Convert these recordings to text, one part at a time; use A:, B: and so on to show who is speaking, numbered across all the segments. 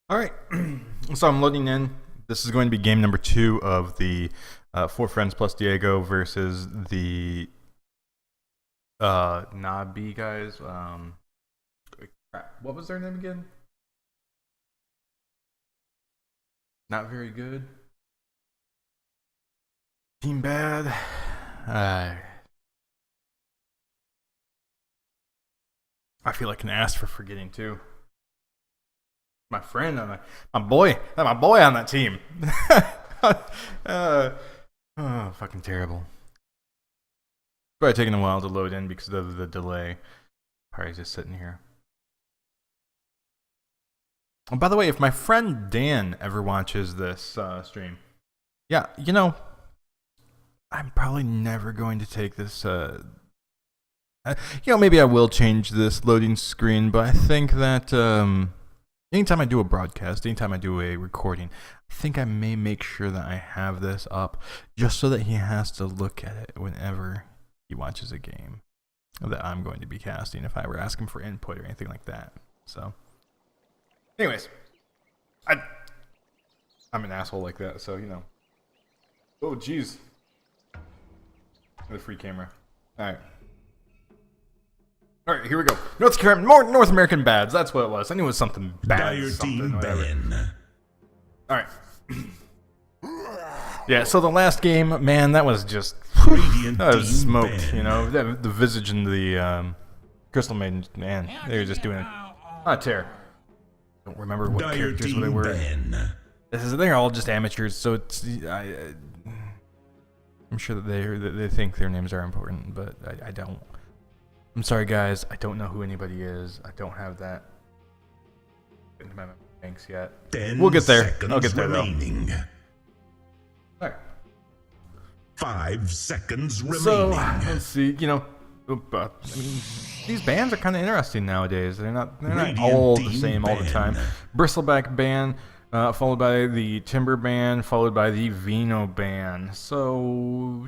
A: All right, so I'm loading in. This is going to be game number 2 of the 4Friends+Diego versus the Nabi guys. Crap. What was their name again? Not very good. Team bad. I feel like an ass for forgetting too. My friend on my boy on that team. Fucking terrible. Probably taking a while to load in because of the delay. Probably just sitting here. Oh, by the way, if my friend Dan ever watches this stream, yeah, I'm probably never going to take this. Maybe I will change this loading screen, but I think that anytime I do a broadcast, anytime I do a recording, I think I may make sure that I have this up just so that he has to look at it whenever he watches a game that I'm going to be casting if I were asking for input or anything like that. So, anyways, I'm an asshole like that, so Oh, jeez. The free camera. All right. All right, here we go. North American bads. That's what it was. I knew it was something bad.
B: Dire team Ben.
A: All right. Yeah. So the last game, man, that was just that was smoked. The Visage and the Crystal Maiden, man, they were just doing it. Not tear. Don't remember what
B: Dire
A: characters
B: team
A: they were.
B: Ben.
A: They're all just amateurs, so it's. I'm sure that they think their names are important, but I don't. I'm sorry, guys. I don't know who anybody is. I don't have that into my banks yet. We'll get there. I'll get there,
B: remaining.
A: though. All right.
B: 5 seconds remaining.
A: So, let's see. These bands are kind of interesting nowadays. They're not all the same all the time. Bristleback band, followed by the Timber band, followed by the Vino band. So,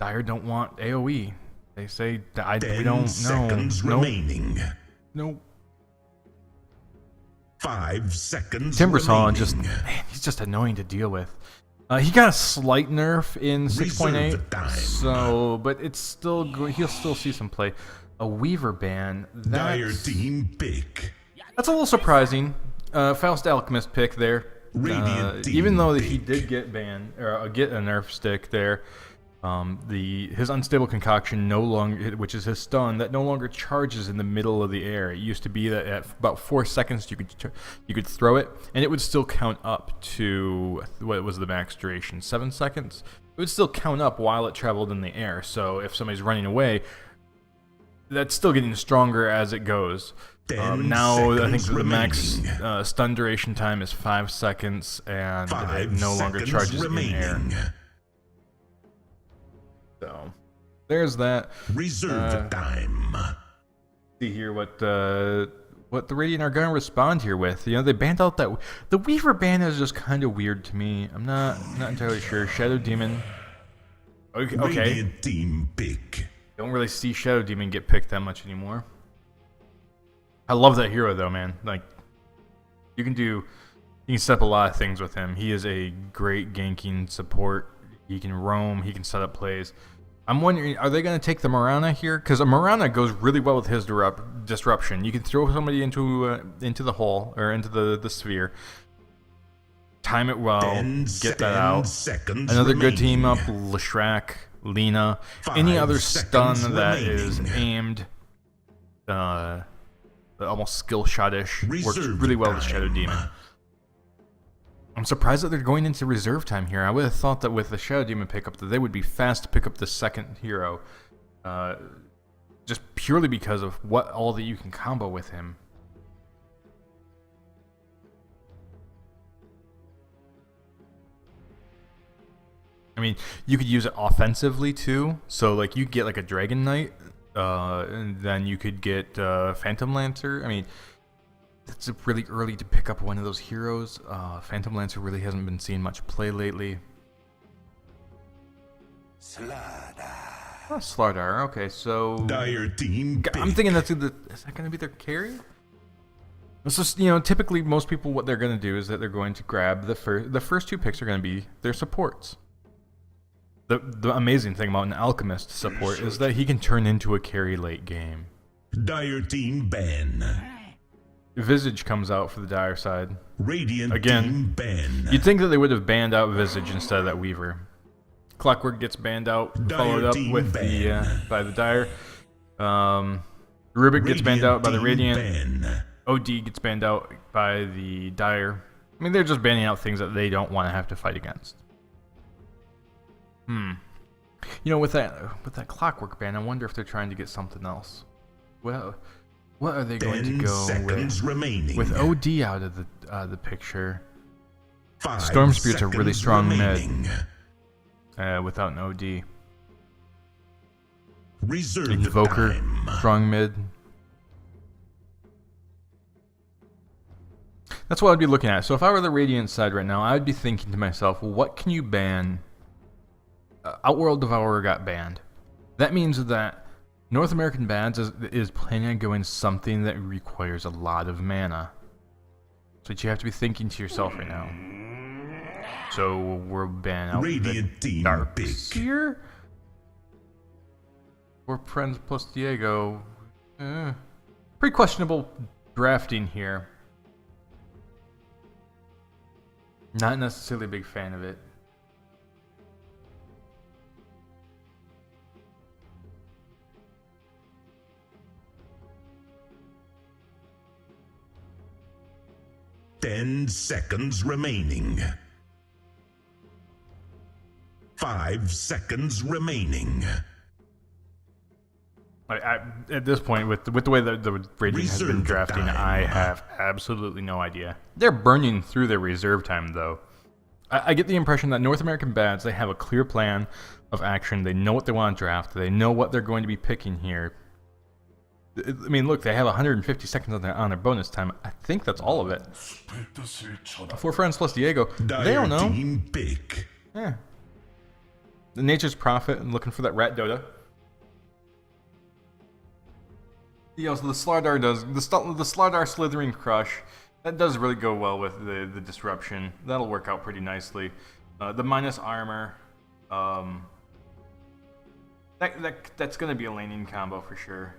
A: Dire don't want AoE. They say we don't know.
B: Seconds remaining.
A: Nope.
B: 5 seconds
A: Timbersaw
B: remaining.
A: he's just annoying to deal with. He got a slight nerf in 6.8, but it's still he'll still see some play. A Weaver ban.
B: Dire team pick.
A: That's a little surprising. Faust Alchemist pick there. Even though he did get banned or get a nerf stick there. His unstable concoction no longer, which is his stun, that no longer charges in the middle of the air. It used to be that at about 4 seconds you could throw it, and it would still count up to what was the max duration, 7 seconds. It would still count up while it traveled in the air. So if somebody's running away, that's still getting stronger as it goes. Now I think the max stun duration time is 5 seconds, and it no longer charges in air. So, there's that.
B: Reserve time.
A: See here what the Radiant are gonna respond here with. They banned out that the Weaver ban is just kind of weird to me. I'm not entirely sure. Shadow Demon. Okay.
B: Radiant team pick.
A: Don't really see Shadow Demon get picked that much anymore. I love that hero though, man. Like you can set up a lot of things with him. He is a great ganking support. He can roam. He can set up plays. I'm wondering, are they going to take the Mirana here? Because a Mirana goes really well with his disruption. You can throw somebody into the hole or into the sphere, time it well, get that out. Another good team up: Leshrac, Lina, any other stun that is aimed, almost skill shot-ish, works really well with Shadow Demon. I'm surprised that they're going into reserve time here. I would have thought that with the Shadow Demon pickup that they would be fast to pick up the second hero. Just purely because of what all that you can combo with him. I mean, you could use it offensively too. So like you get like a Dragon Knight, and then you could get Phantom Lancer. I mean, it's really early to pick up one of those heroes. Phantom Lancer really hasn't been seeing much play lately.
C: Slaughter.
A: Slardar. Okay, so
B: Dire team pick.
A: I'm thinking is that going to be their carry? It's just, typically most people, what they're going to do is that they're going to grab the first two picks are going to be their supports. The amazing thing about an Alchemist support is that he can turn into a carry late game.
B: Dire team ban.
A: Visage comes out for the Dire side.
B: Radiant
A: Again,
B: team ban.
A: You'd think that they would have banned out Visage instead of that Weaver. Clockwork gets banned out, followed up with by the Dire. Rubik gets banned out by the Radiant.
B: Ban.
A: OD gets banned out by the Dire. I mean, they're just banning out things that they don't want to have to fight against. With that Clockwork ban, I wonder if they're trying to get something else. Well, what are they going to go with OD out of the picture? Storm Spirits are really strong mid. Without an OD. Invoker, strong mid. That's what I'd be looking at. So if I were the Radiant side right now, I'd be thinking to myself, well, what can you ban? Outworld Devourer got banned. That means that North American Bads is planning on going something that requires a lot of mana. So you have to be thinking to yourself right now. So we're banning out
B: Radiant team
A: Dark Seer? Or Friends plus Diego. Pretty questionable drafting here. Not necessarily a big fan of it.
B: Ten seconds remaining. 5 seconds remaining.
A: At this point, with the way that the Radiant has been drafting, I have absolutely no idea. They're burning through their reserve time, though. I get the impression that North American Bads, they have a clear plan of action. They know what they want to draft. They know what they're going to be picking here. I mean, look, they have 150 seconds on their bonus time. I think that's all of it. 4 Friends plus Diego. They don't know.
B: Team pick.
A: Yeah. The Nature's Prophet and looking for that Rat Dota. So the Slardar does the Slardar Slithering Crush. That does really go well with the disruption. That'll work out pretty nicely. The minus armor. That's gonna be a laning combo for sure.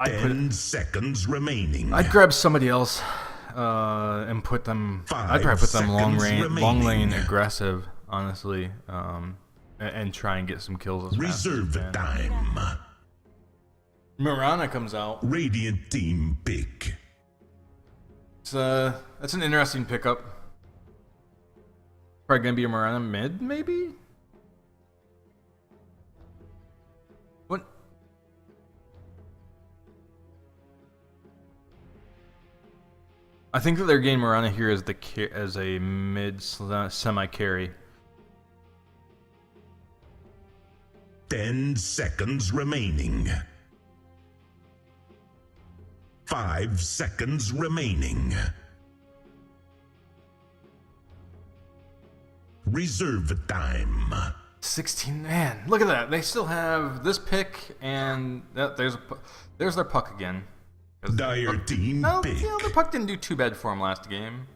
B: 10 seconds remaining.
A: I'd grab somebody else and put them. I'd probably put them long lane aggressive, honestly, and try and get some kills as fast as
B: Reserve time.
A: Mirana comes out.
B: Radiant team pick.
A: That's an interesting pickup. Probably gonna be a Mirana mid, maybe. What? I think that they're getting Mirana here as a mid semi carry.
B: 10 seconds remaining. 5 seconds remaining. Reserve time.
A: 16, man, look at that. They still have this pick, and there's their puck again.
B: Dire team pick.
A: The puck didn't do too bad for him last game.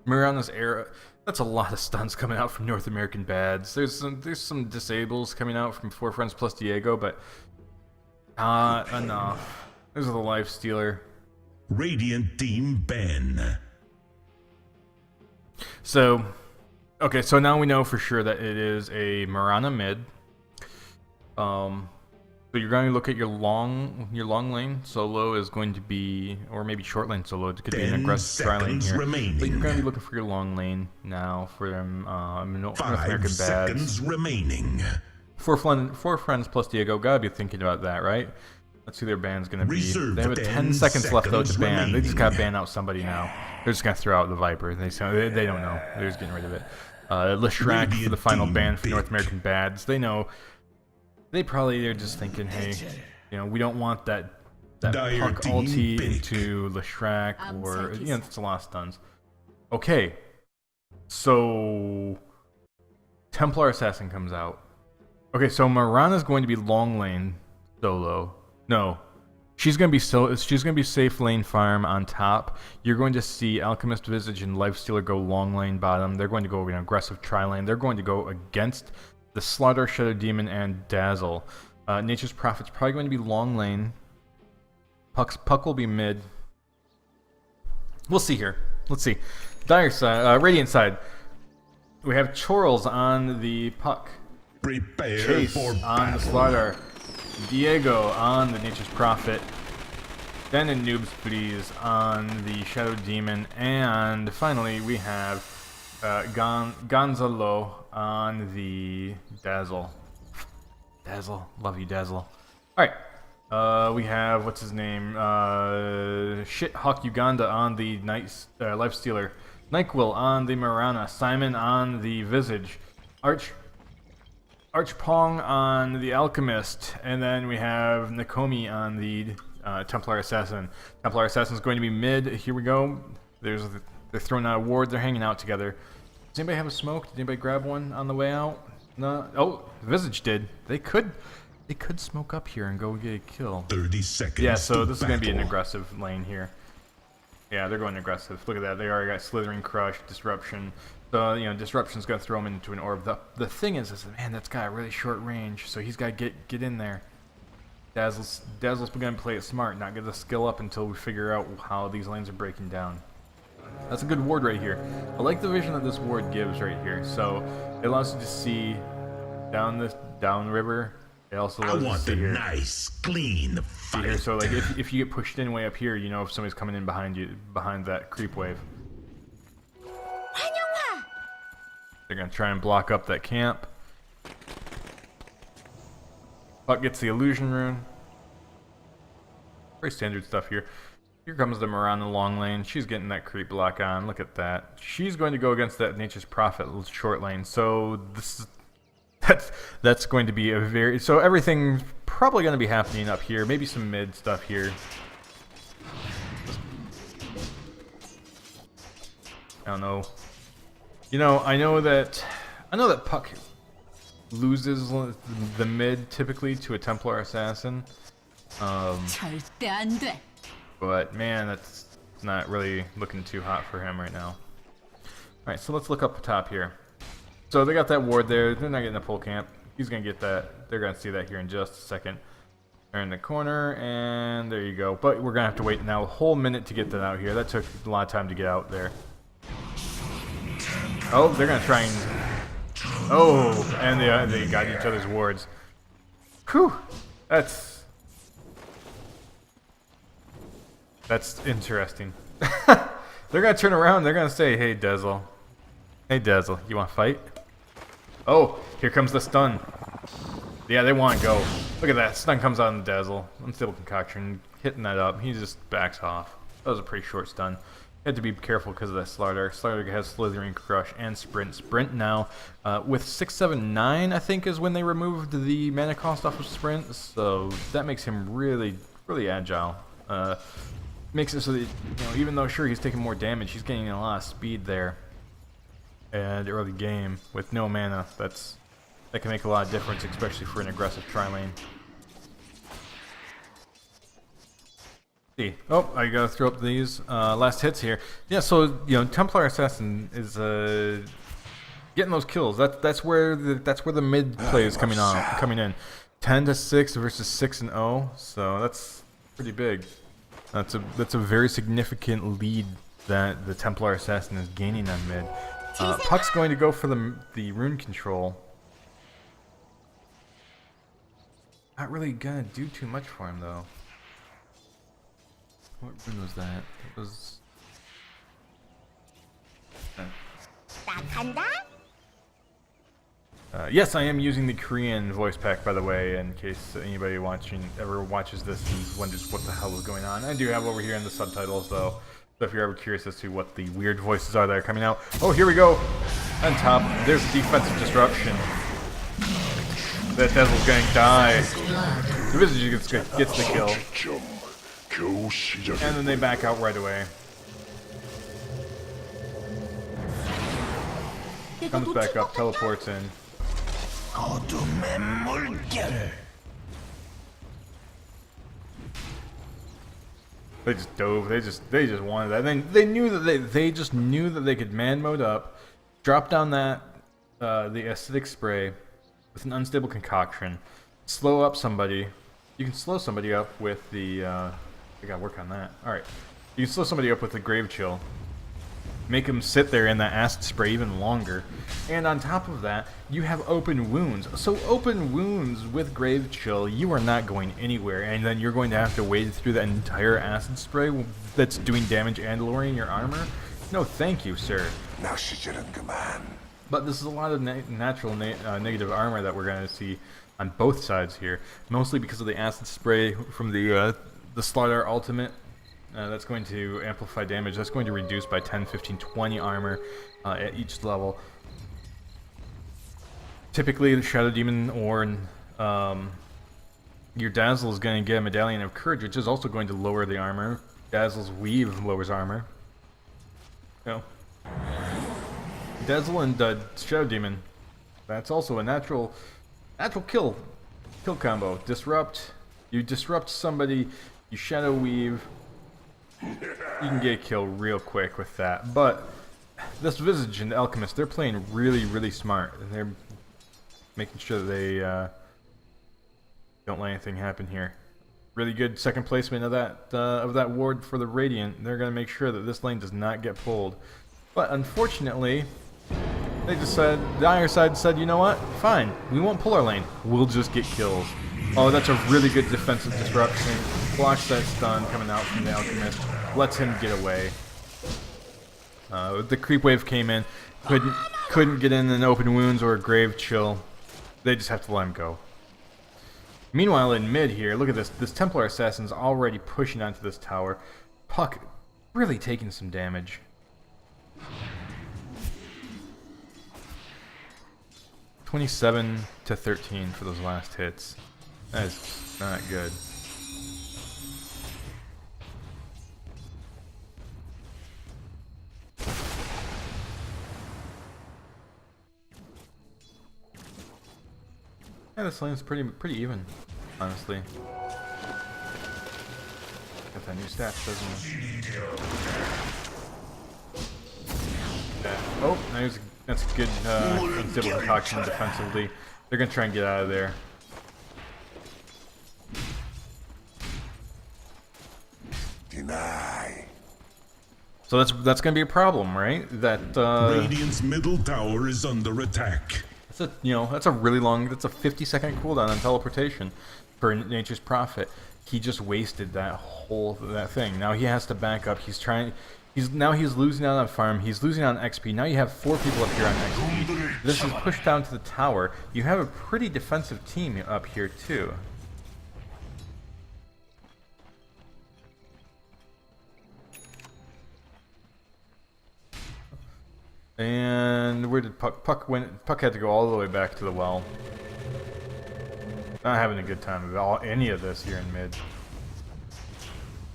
A: Mirana's era. That's a lot of stuns coming out from North American Bads. There's some disables coming out from 4 Friends plus Diego, but not enough. There's the Life Stealer.
B: Radiant team ban.
A: So, okay, so now we know for sure that it is a Mirana mid. So you're going to look at your long lane solo is going to be, or maybe short lane solo. It could be an aggressive tri lane here.
B: Remaining.
A: But you're going to be looking for your long lane now for North American Bads.
B: 5 seconds remaining.
A: 4 Friends plus Diego. Gotta be thinking about that, right? Let's see their ban's going to be. They have 10 seconds left though to ban.
B: Remaining.
A: They just got to ban out somebody now. They're just going to throw out the Viper. They don't know. They're just getting rid of it. Leshrac for the final ban for North American Bads. They know. They're just thinking, hey, we don't want that that
B: Dire
A: Puck
B: team
A: ulti
B: big.
A: into Leshrac, or it's a lot of stuns. Okay, so Templar Assassin comes out. Okay, so Mirana's going to be long lane solo. No, she's gonna be safe lane farm on top. You're going to see Alchemist Visage and Lifestealer go long lane bottom. They're going to go aggressive tri lane. They're going to go against the Slaughter, Shadow Demon, and Dazzle. Nature's Prophet's probably going to be long lane. Puck will be mid. We'll see here. Let's see. Dire side, Radiant side. We have Chorls on the Puck.
B: Prepare
A: Chase
B: for
A: on
B: battle.
A: the Slaughter. Diego on the Nature's Prophet. Ben and Noobs Please on the Shadow Demon. And finally we have Gonzalo on the Dazzle. Dazzle. Love you, Dazzle. Alright. We have, what's his name? Shit Hawk Uganda on the Lifestealer. Nyquil on the Mirana. Simon on the Visage. Archpong on the Alchemist. And then we have Nakomi on the Templar Assassin. Templar Assassin's going to be mid. Here we go. They're throwing out a ward. They're hanging out together. Does anybody have a smoke? Did anybody grab one on the way out? No. Oh, Visage did. They could smoke up here and go get a kill.
B: 30 seconds.
A: Yeah, so
B: to
A: this is going to be an
B: battle.
A: aggressive lane here. Yeah, they're going aggressive. Look at that. They already got Slithering Crush, Disruption. So, Disruption's going to throw him into an orb. The thing is, man, that's got a really short range, so he's got to get in there. Dazzle's going to play it smart, not get the skill up until we figure out how these lanes are breaking down. That's a good ward right here. I like the vision that this ward gives right here. So, it allows you to see down river. It also
B: I
A: allows you to
B: want
A: see
B: a
A: here.
B: nice, clean
A: See here,
B: fight.
A: so like if you get pushed in way up here, you know if somebody's coming in behind you, behind that creep wave. They're gonna try and block up that camp. Puck gets the illusion rune. Very standard stuff here. Here comes the Mirana long lane. She's getting that creep block on. Look at that. She's going to go against that Nature's Prophet short lane. So that's going to be so everything's probably going to be happening up here. Maybe some mid stuff here. I don't know. I know that Puck loses the mid typically to a Templar Assassin.
C: 절대 안 돼.
A: But man, that's not really looking too hot for him right now. Alright, so let's look up the top here. So they got that ward there. They're not getting a full camp. He's going to get that. They're going to see that here in just a second. They're in the corner, and there you go. But we're going to have to wait now a whole minute to get that out here. That took a lot of time to get out there. Oh, they're going to try and... Oh, and they got each other's wards. Whew. That's interesting. They're going to turn around. They're going to say, hey, Dazzle. Hey, Dazzle, you want to fight? Oh, here comes the stun. Yeah, they want to go. Look at that. Stun comes out on the Dazzle. Unstable Concoction. Hitting that up. He just backs off. That was a pretty short stun. Had to be careful because of that Slaughter. Slaughter has Slithering Crush and Sprint. Sprint now with 679, I think, is when they removed the mana cost off of Sprint. So that makes him really, really agile. Makes it so that even though sure he's taking more damage, he's getting a lot of speed there. And early game with no mana, that can make a lot of difference, especially for an aggressive tri lane. See, oh, I gotta throw up these last hits here. Yeah, so Templar Assassin is getting those kills. That's where the mid play is coming in. 10-6 versus 6-0, so that's pretty big. That's a very significant lead that the Templar Assassin is gaining on mid. Puck's going to go for the rune control. Not really gonna do too much for him though. What rune was that? It was. Yes, I am using the Korean voice pack, by the way, in case anybody ever watches this and wonders what the hell is going on. I do have over here in the subtitles though. So if you're ever curious as to what the weird voices are that are coming out. Oh, here we go! On top, there's defensive disruption. That Dazzle's going to die. The Visage gets the kill. And then they back out right away. Comes back up, teleports in. They just dove. They just wanted that. They knew that they just knew that they could man mode up, drop down that the acidic spray with an unstable concoction, slow up somebody. You can slow somebody up with the. I gotta work on that. All right, you can slow somebody up with the grave chill. Make them sit there in that acid spray even longer. And on top of that, you have open wounds. So open wounds with grave chill, you are not going anywhere. And then you're going to have to wade through that entire acid spray that's doing damage and lowering your armor? No, thank you, sir. But this is a lot of natural negative armor that we're going to see on both sides here. Mostly because of the acid spray from the Slaughter ultimate. That's going to amplify damage. That's going to reduce by 10, 15, 20 armor at each level. Typically, the Shadow Demon or your Dazzle is going to get a Medallion of Courage, which is also going to lower the armor. Dazzle's Weave lowers armor. No. Dazzle and Shadow Demon. That's also a natural kill combo. Disrupt. You disrupt somebody. You Shadow Weave. You can get a kill real quick with that, but this Visage and the Alchemist, they're playing really, really smart, and they're making sure that they don't let anything happen here. Really good second placement of that ward for the Radiant. They're going to make sure that this lane does not get pulled, but unfortunately, they decided, the Iron side said, you know what? Fine, we won't pull our lane. We'll just get kills. Oh, that's a really good defensive disruption. Blocks that stun coming out from the Alchemist. Lets him get away. The creep wave came in. Couldn't get in an open wounds or a grave chill. They just have to let him go. Meanwhile, in mid here, look at this. This Templar Assassin's already pushing onto this tower. Puck really taking some damage. 27 to 13 for those last hits. That is not good. Yeah, this lane's pretty even, honestly. Got that new stats, doesn't it? Yeah. Oh, that's a good unstable concoction defensively. They're gonna try and get out of there. So that's gonna be a problem, right? That
B: Radiant's middle tower is under attack.
A: That's a really long. That's a 50-second cooldown on teleportation for Nature's Prophet. He just wasted that thing. Now he has to back up. He's losing out on farm. He's losing out on XP. Now you have 4 people up here on XP. This is pushed down to the tower. You have a pretty defensive team up here too. And where did Puck went? Puck had to go all the way back to the well. Not having a good time of any of this here in mid.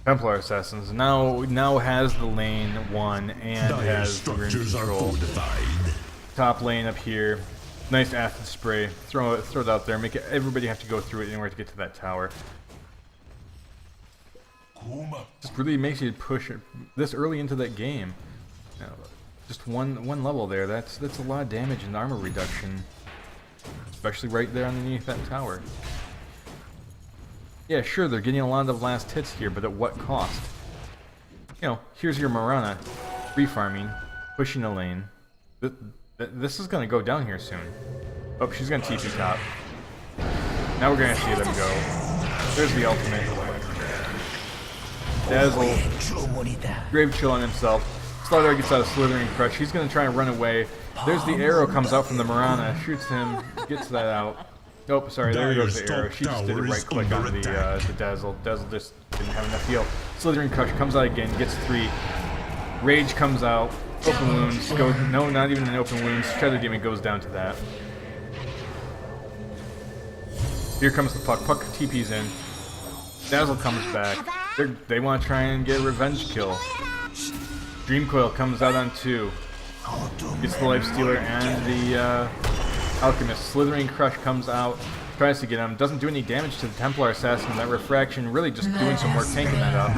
A: Templar Assassins now has the lane won and has the green control. Top lane up here. Nice acid spray. Throw it out there. Make everybody have to go through it in order to get to that tower. Just really makes you push it this early into that game. Just one level there. That's a lot of damage and armor reduction, especially right there underneath that tower. Yeah, sure, they're getting a lot of last hits here, but at what cost? Here's your Mirana, refarming, pushing a lane. This is gonna go down here soon. Oh, she's gonna TP top. Now we're gonna see them go. There's the ultimate. Dazzle, Grave Chill on himself. Slaughter gets out of Slithering Crush. He's going to try and run away. There's the arrow comes out from the Mirana. Shoots him. Gets that out. Oh, sorry. There goes the arrow. She just did a right click on the Dazzle. Dazzle just didn't have enough heal. Slithering Crush comes out again. Gets 3. Rage comes out. Open wounds. No, not even an open wounds. Shadow Demon goes down to that. Here comes the Puck. Puck TP's in. Dazzle comes back. They want to try and get a revenge kill. Dream Coil comes out on 2. Gets the Lifestealer and the Alchemist. Slithering Crush comes out, tries to get him. Doesn't do any damage to the Templar Assassin. That Refraction really just doing some work tanking that up.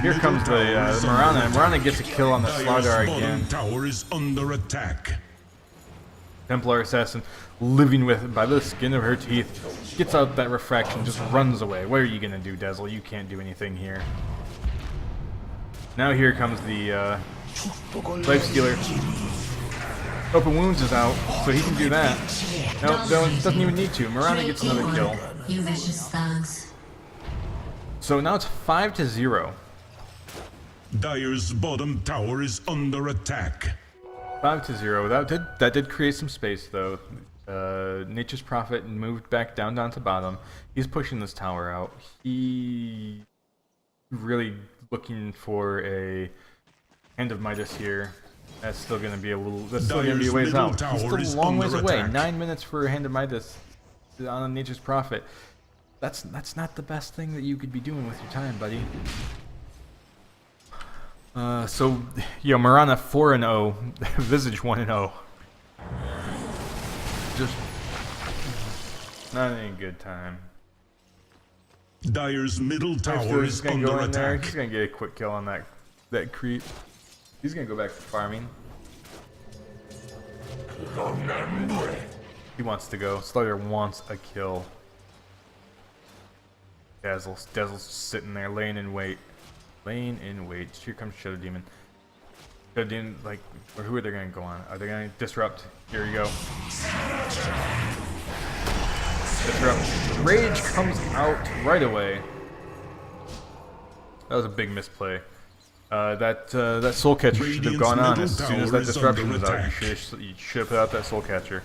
A: Here comes the Mirana. Mirana gets a kill on the Slardar again.
B: Tower is under attack.
A: Templar Assassin, living with by the skin of her teeth, gets out that Refraction, just runs away. What are you gonna do, Dazzle? You can't do anything here. Now here comes the Lifestealer. Open Wounds is out, so he can do that. Nope, doesn't even need to. Mirana gets another kill. So now it's 5-0.
B: Dire's bottom tower is under attack.
A: 5-0. That did create some space though. Nature's Prophet moved back down to bottom. He's pushing this tower out. He really looking for a Hand of Midas here. That's still gonna be a little. That's still gonna be a ways out. He's still a long ways away. 9 minutes for a Hand of Midas on Nature's Prophet. That's not the best thing that you could be doing with your time, buddy. So, Mirana 4-0, Visage 1-0. Just not any good time.
B: Dire's middle tower is under attack.
A: He's gonna get a quick kill on that creep. He's gonna go back to farming. He wants to go. Slugger wants a kill. Dazzle's sitting there, laying in wait. Here comes Shadow Demon. Shadow Demon, like, who are they gonna go on? Are they gonna disrupt? Here you go. Disrupt. Rage comes out right away. That was a big misplay. That Soul Catcher should have gone on as soon as that disruption was out. You should have put out that Soul Catcher.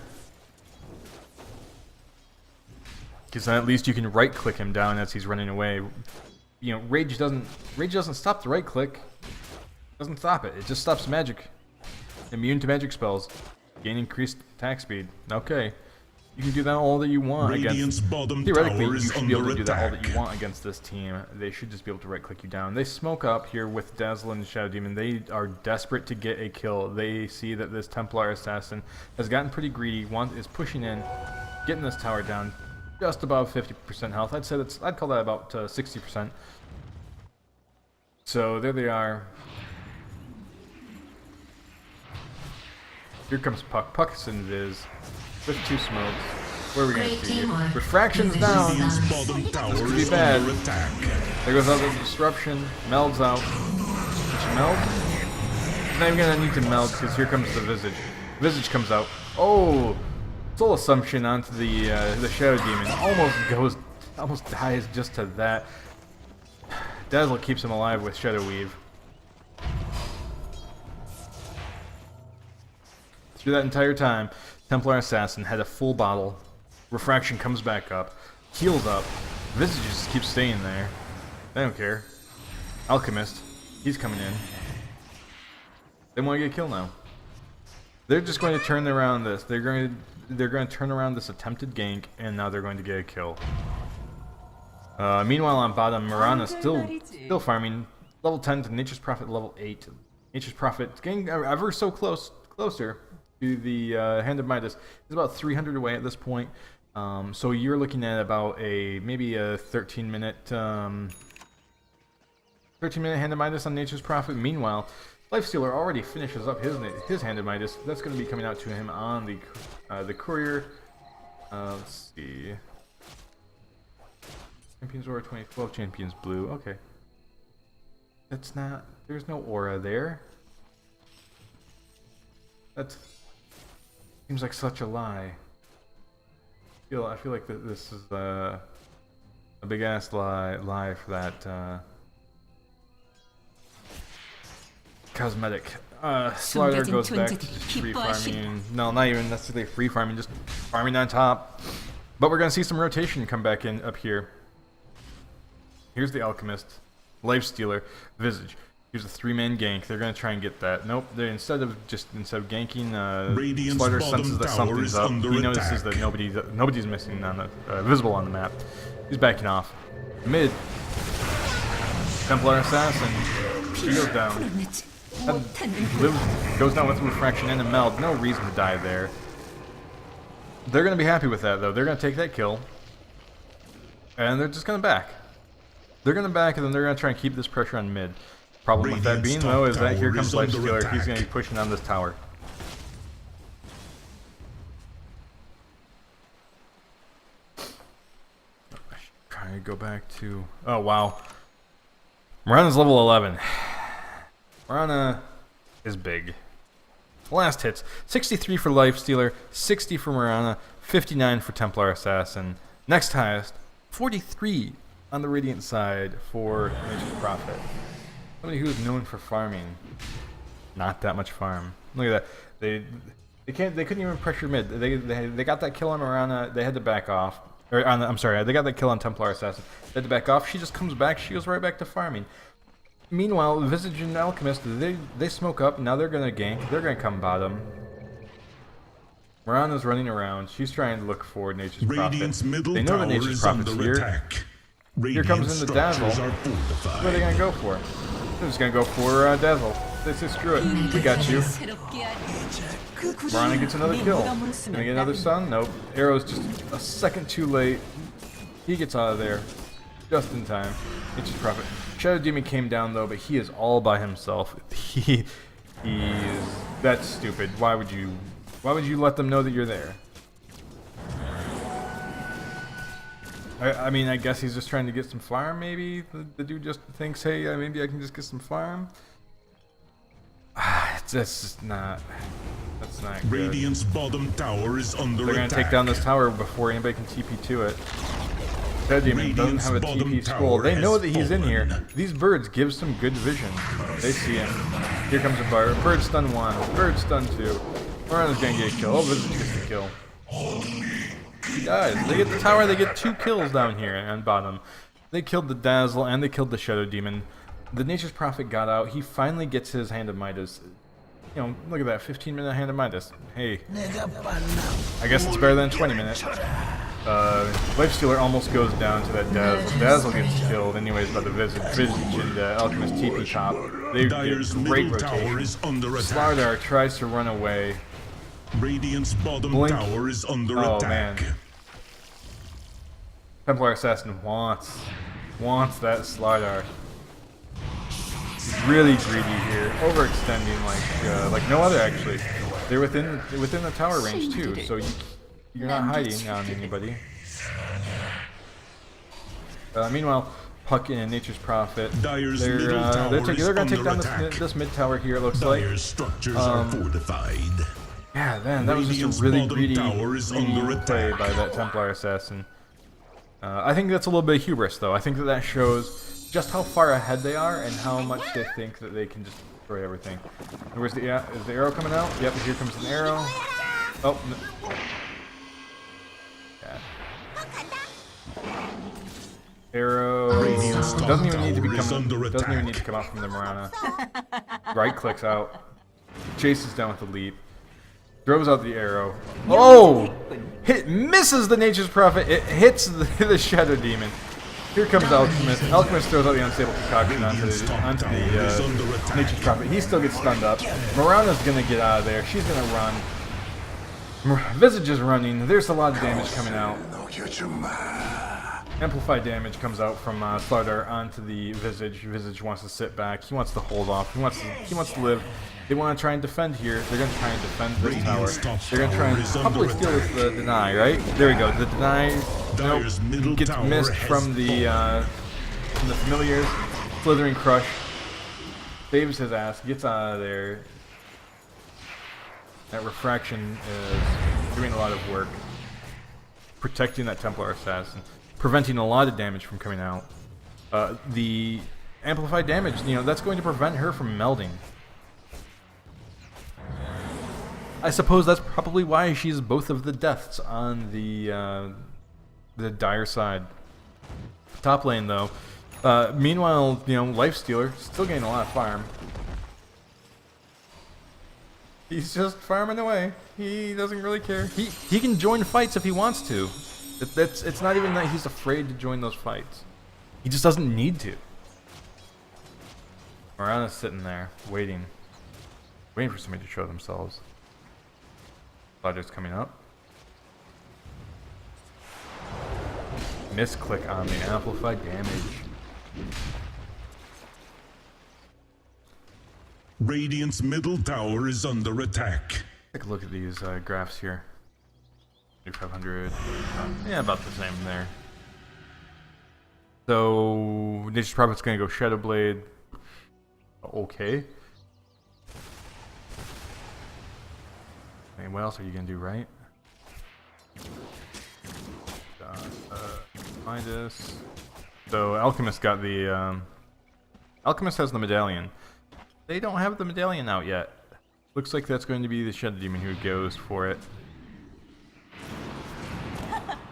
A: Because then at least you can right click him down as he's running away. You know, Rage doesn't stop the right click. Doesn't stop it. It just stops magic. Immune to magic spells. Gain increased attack speed. Okay. You can do that all that you want against. Theoretically, you should be able to do that all that you want against this team. They should just be able to right click you down. They smoke up here with Dazzle and Shadow Demon. They are desperate to get a kill. They see that this Templar Assassin has gotten pretty greedy, is pushing in, getting this tower down. Just above 50% health. I'd call that about 60%. So there they are. Here comes Puck. Puck's in Viz with 2 smokes. What are we gonna see here? Refraction's down. This could be bad. There goes out the disruption. Meld's out. Did you meld? It's not even gonna need to meld because here comes the Visage. Visage comes out. Oh! Soul Assumption onto the Shadow Demon. Almost dies just to that. Dazzle keeps him alive with Shadow Weave. Through that entire time, Templar Assassin had a full bottle. Refraction comes back up, heals up. Visage just keeps staying there. They don't care. Alchemist, he's coming in. They want to get a kill now. They're just going to turn around this. They're going to turn around this attempted gank, and now they're going to get a kill. Meanwhile, on bottom, Mirana's still farming. Level 10 to Nature's Prophet level 8. Nature's Prophet getting ever so closer to the Hand of Midas. It's about 300 away at this point. So you're looking at about maybe a 13-minute Hand of Midas on Nature's Prophet. Meanwhile, Lifestealer already finishes up his Hand of Midas. That's going to be coming out to him on the Courier. Let's see. Champions Aura 2012, Champions Blue. Okay. That's not. There's no aura there. That seems like such a lie. I feel like this is a big ass lie for that cosmetic. Slider goes back to just free farming. No, not even necessarily free farming, just farming on top. But we're gonna see some rotation come back in up here. Here's the Alchemist, Lifestealer, Visage. Here's a 3-man gank. They're gonna try and get that. Nope. Instead of ganking, Slider senses that something's up. He notices that nobody's missing on the visible on the map. He's backing off. Mid. Templar Assassin. She goes down. Goes down with refraction and a meld. No reason to die there. They're going to be happy with that, though. They're going to take that kill. And they're just going to back. They're going to back, and then they're going to try and keep this pressure on mid. Problem with that being, though, is that here comes Lifestealer. He's going to be pushing on this tower. Trying to go back to... Oh, wow. Marana's level 11. Marana is big. Last hits. 63 for Lifestealer, 60 for Marana, 59 for Templar Assassin. Next highest, 43 on the Radiant side for Nature's Prophet. Somebody who's known for farming. Not that much farm. Look at that. They couldn't even pressure mid. They got that kill on Marana. They had to back off. Or I'm sorry, they got that kill on Templar Assassin. They had to back off. She just comes back. She goes right back to farming. Meanwhile, Visage and Alchemist, they smoke up. Now they're gonna gank. They're gonna come bottom. Marana's running around. She's trying to look for Nature's Prophet. They know that Nature's Prophet's here. Here comes in the Dazzle. What are they gonna go for? They're just gonna go for Dazzle. They say, screw it. We got you. Marana gets another kill. Gonna get another stun? Nope. Arrow's just a second too late. He gets out of there. Just in time. Nature's Prophet. Shadow Demon came down though, but he is all by himself. He's that's stupid. Why would you let them know that you're there? I mean, I guess he's just trying to get some farm, maybe? The dude just thinks, hey, maybe I can just get some farm? That's just not... That's not good.
B: Radiant's bottom tower is under
A: They're gonna take down this tower before anybody can TP to it. Shadow Demon doesn't have a TP scroll. They know that he's in here. These birds give some good vision. They see him. Here comes a bird. Bird stun 1. Bird stun 2. Marana's gonna get a kill. Oh, Visage gets the kill. He dies. They get the tower, they get 2 kills down here on bottom. They killed the Dazzle and they killed the Shadow Demon. The Nature's Prophet got out. He finally gets his Hand of Midas. You know, look at that, 15-minute Hand of Midas. Hey. I guess it's better than 20 minutes. Lifestealer almost goes down to that Dazzle. Dazzle gets killed anyways by the Visage and Alchemist TP top. They get great rotation. Slardar tries to run away.
B: Radiant's bottom tower is under attack.
A: Man. Templar Assassin wants that Slardar. He's really greedy here, overextending like no other actually. They're within the tower range too, so you're not hiding on anybody. Meanwhile, Puck and Nature's Prophet, they're gonna take down this mid tower here. It looks like. Yeah, man, that was just a really greedy play by that Templar Assassin. I think that's a little bit of hubris, though. I think that shows just how far ahead they are and how much they think that they can just destroy everything. Where's the is the arrow coming out? Yep, here comes an arrow. Oh, no. Yeah. Arrow doesn't even need to come out from the Marana. Right clicks out. Chases down with the leap. Throws out the arrow. Oh! Misses the Nature's Prophet. It hits the Shadow Demon. Here comes Alchemist. Alchemist throws out the Unstable Concoction onto the Nature's Prophet. He still gets stunned up. Marana's gonna get out of there. She's gonna run. Visage is running. There's a lot of damage coming out. Amplified damage comes out from Slardar onto the Visage. Visage wants to sit back. He wants to hold off. He wants to live. They want to try and defend here. They're going to try and defend this tower. They're going to try and probably steal with the deny, right? There we go. The deny gets missed from the familiars. Slithering Crush saves his ass. Gets out of there. That refraction is doing a lot of work, protecting that Templar Assassin, preventing a lot of damage from coming out. The amplified damage, that's going to prevent her from melding. I suppose that's probably why she's both of the deaths on the dire side. Top lane though. Meanwhile, Lifestealer still getting a lot of farm. He's just farming away. He doesn't really care. He can join fights if he wants to. It's not even that he's afraid to join those fights. He just doesn't need to. Marana's sitting there, waiting for somebody to show themselves. Roger's coming up. Misclick on the amplified damage.
B: Radiant's middle tower is under attack.
A: Take a look at these graphs here. 500. Yeah, about the same there. So Nature's Prophet's gonna go Shadow Blade. Okay. And what else are you gonna do, right? Midas. So Alchemist got the Alchemist has the medallion. They don't have the medallion out yet. Looks like that's going to be the Shadow Demon who goes for it.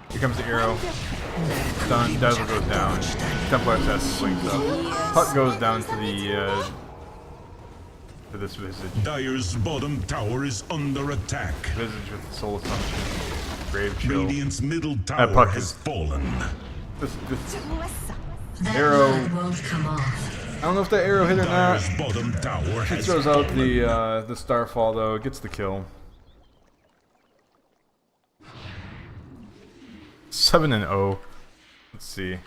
A: Here comes the arrow. Stun. Dazzle goes down. Templar Assassin swings up. Puck goes down to the to this Visage.
B: Dire's bottom tower is under attack.
A: Visage with Soul Assumption. Grave Chill.
B: Radiant's middle tower
A: Puck
B: has
A: is
B: fallen.
A: this arrow.
D: Won't come off.
A: I don't know if that arrow hit or not.
B: Dire's bottom tower
A: She
B: has
A: throws out
B: fallen.
A: the Starfall though. It gets the kill. 7-0. Let's see.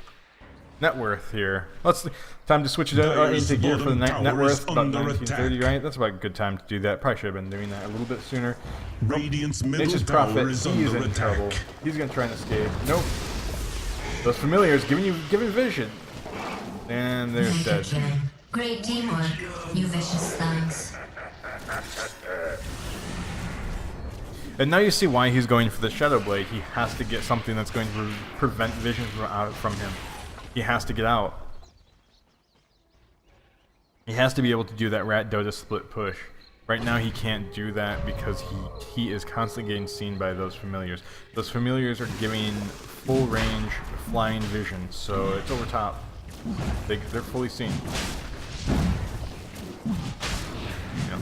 A: Net worth here. Time to switch it out into gear for the net worth. About 1930, right? That's about a good time to do that. Probably should have been doing that a little bit sooner.
B: Radiant's middle
A: Nature's
B: tower
A: Prophet,
B: is
A: he's
B: under
A: in trouble.
B: attack.
A: He's gonna try and escape. Nope. Those familiars giving vision. And they're
D: Thank you,
A: dead.
D: Jen. Great teamwork, you vicious thugs.
A: And now you see why he's going for the Shadow Blade. He has to get something that's going to prevent vision from him. He has to get out. He has to be able to do that Rat Dota split push. Right now he can't do that because he is constantly getting seen by those familiars. Those familiars are giving full range flying vision, so it's over top. They're fully seen. Yeah.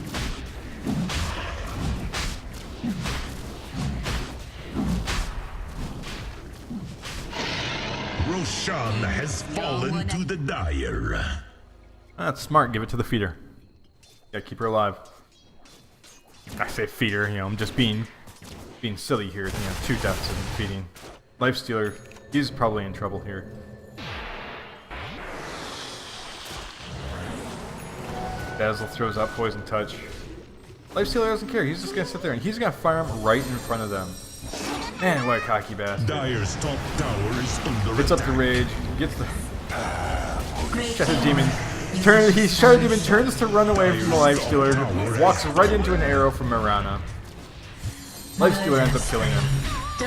B: Roshan has fallen to the Dire.
A: That's smart. Give it to the feeder. Gotta keep her alive. I say feeder, you know, I'm just being silly here. You know, 2 deaths and feeding. Lifestealer, he's probably in trouble here. Dazzle throws out Poison Touch. Lifestealer doesn't care. He's just gonna sit there and he's gonna fire him right in front of them. Man, what a cocky bastard.
B: Dire's top tower is under
A: Hits up
B: attack.
A: the rage, gets the
D: Great
A: Shadow
D: teamwork.
A: Demon. Shadow Demon turns to run away from the Lifestealer, walks right into an arrow from Marana. Lifestealer ends up killing him.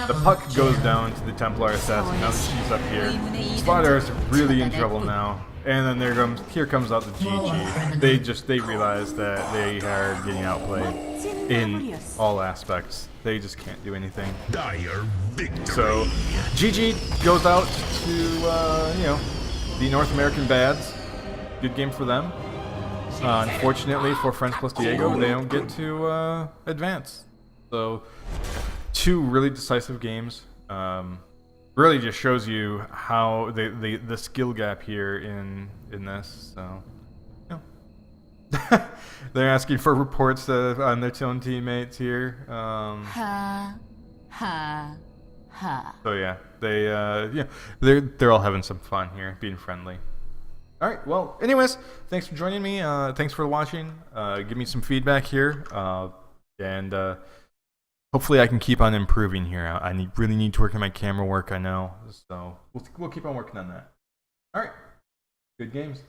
A: The Puck goes down to the Templar Assassin now that she's up here. Spider is really in trouble now. And then here comes out the GG. They realize that they are getting outplayed in all aspects. They just can't do anything.
B: Dire victory.
A: So GG goes out to you know, the North American Bads. Good game for them. Unfortunately for Friends plus Diego, they don't get to advance. So 2 really decisive games. Really just shows you how the skill gap here in this. So, you know. They're asking for reports on their own teammates here.
C: Ha, ha, ha.
A: So yeah, they're all having some fun here, being friendly. All right. Well, anyways, thanks for joining me. Thanks for watching. Give me some feedback here, and hopefully I can keep on improving here. I really need to work on my camera work. I know, so we'll keep on working on that. All right. Good games.